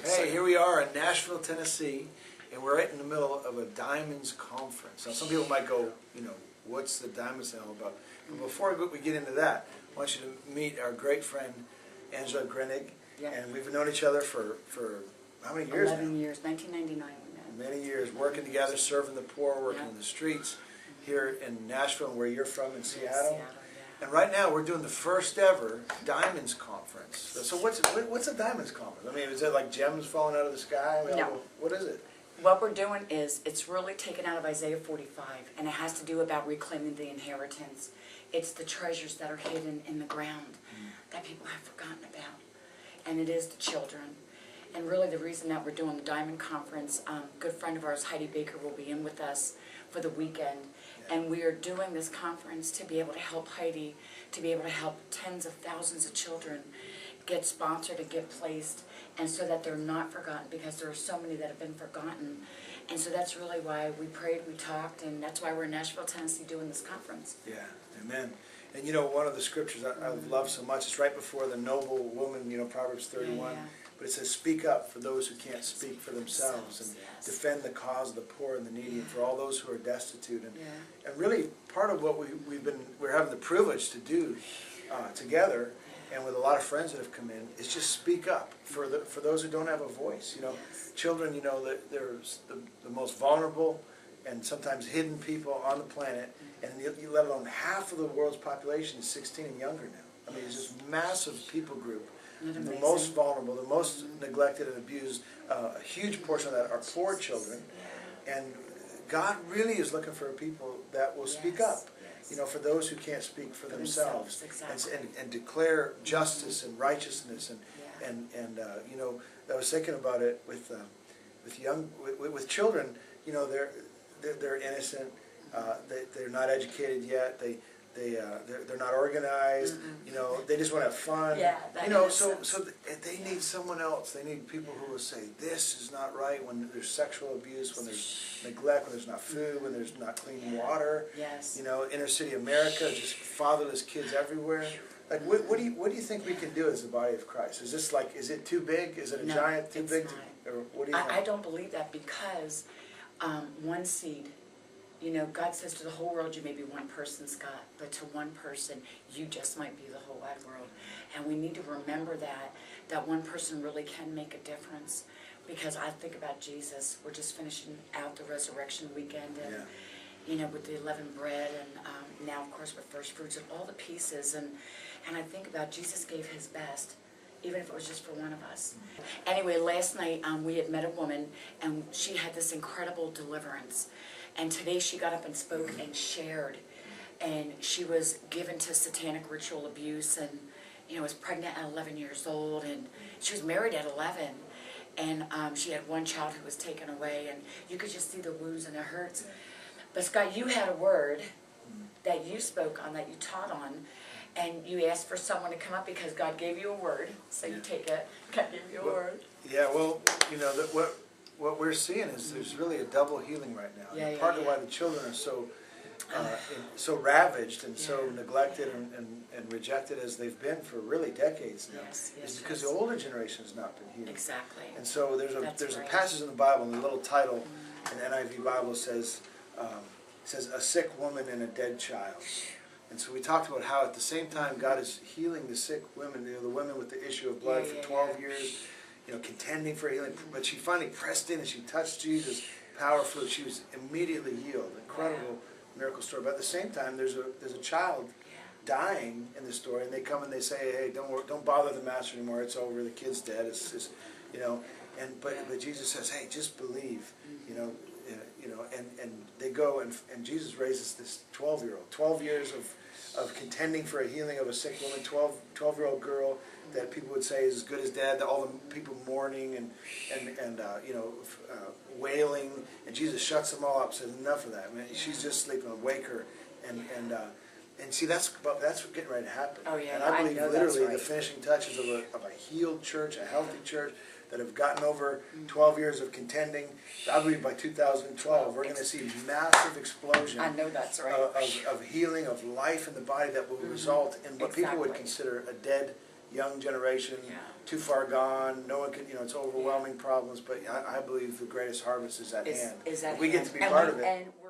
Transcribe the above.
Hey, here we are in Nashville, Tennessee, and we're right in the middle of a Diamonds Conference. Now, some people might go, what's the Diamonds all about? But before we get into that, I want you to meet our great friend, Angela Greenig. Yep. And we've known each other for how many years 11 now? years, 1999 we met. Many years, working together, serving the poor, working in the streets here in Nashville, where you're from, in Seattle. And right now we're doing the first ever Diamonds Conference. So what's a Diamonds Conference? I mean, is it like gems falling out of the sky? No. What is it? What we're doing is, it's really taken out of Isaiah 45, and it has to do about reclaiming the inheritance. It's the treasures that are hidden in the ground that people have forgotten about. And it is the children. And really the reason that we're doing the Diamond Conference, a good friend of ours, Heidi Baker, will be in with us for the weekend. And we are doing this conference to be able to help Heidi, to be able to help tens of thousands of children get sponsored and get placed, and so that they're not forgotten, because there are so many that have been forgotten. And so that's really why we prayed, we talked, and that's why we're in Nashville, Tennessee doing this conference. Yeah, amen. And one of the scriptures I love so much, it's right before the noble woman, Proverbs 31. Yeah. But it says, speak up for those who can't speak for themselves, and defend the cause of the poor and the needy, and for all those who are destitute. And really, part of what we're having the privilege to do together, and with a lot of friends that have come in, is just speak up for those who don't have a voice. Children, they're the most vulnerable and sometimes hidden people on the planet, and let alone half of the world's population is 16 and younger now. I mean, it's just massive people group. The most vulnerable, the most neglected and abused, a huge portion of that are poor children. And God really is looking for people that will speak up, for those who can't speak for themselves. And declare justice and righteousness. And I was thinking about it with children. They're innocent. They're not educated yet. They're not organized. They just want to have fun. So they need someone else. They need people who will say, this is not right, when there's sexual abuse, when there's neglect, when there's not food, when there's not clean water. Inner city America, just fatherless kids everywhere. Like, what do you think we can do as the body of Christ? Is it too big? Is it a giant too big? Or what do you think? I don't believe that, because one seed. God says to the whole world, you may be one person, Scott, but to one person, you just might be the whole wide world. And we need to remember that one person really can make a difference. Because I think about Jesus. We're just finishing out the resurrection weekend, and with the 11 bread, and now, of course, with first fruits and all the pieces. And I think about Jesus gave his best, even if it was just for one of us. Anyway, last night we had met a woman, and she had this incredible deliverance. And today she got up and spoke and shared. And she was given to satanic ritual abuse, and was pregnant at 11 years old, and she was married at 11. And she had one child who was taken away, and you could just see the wounds and the hurts. But Scott, you had a word that you spoke on, that you taught on, and you asked for someone to come up because God gave you a word. So you take it. God gave you a word. Yeah, well, what we're seeing is there's really a double healing right now. And part of why the children are so ravaged and so neglected and rejected as they've been for really decades now is because the older generation has not been healed. Exactly. And so there's a passage in the Bible, and the little title in the NIV Bible says a sick woman and a dead child. And so we talked about how at the same time God is healing the sick women, the women with the issue of blood for 12 years, contending for healing. But she finally pressed in and she touched Jesus' powerfully. She was immediately healed. Incredible miracle story. But at the same time, there's a child dying in the story, and they come and they say, "Hey, don't bother the master anymore. It's over. The kid's dead." It's just, But Jesus says, "Hey, just believe." And they go and Jesus raises this 12-year-old. 12 years of contending for a healing of a sick woman. 12-year-old girl that people would say is as good as dead. All the people mourning and wailing, and Jesus shuts them all up. Says, enough of that. Man, she's just sleeping. Wake her. And see, that's getting ready to happen. And I believe literally the finishing touches of a healed church, a healthy church that have gotten over 12 years of contending. I believe by 2012 we're going to see massive explosion. I know that's right. Of healing, of life in the body that will result in what people would consider a dead young generation, Yeah. too far gone, no one can, it's overwhelming problems, but I believe the greatest harvest is at hand. Is that We get to be part of it. And we're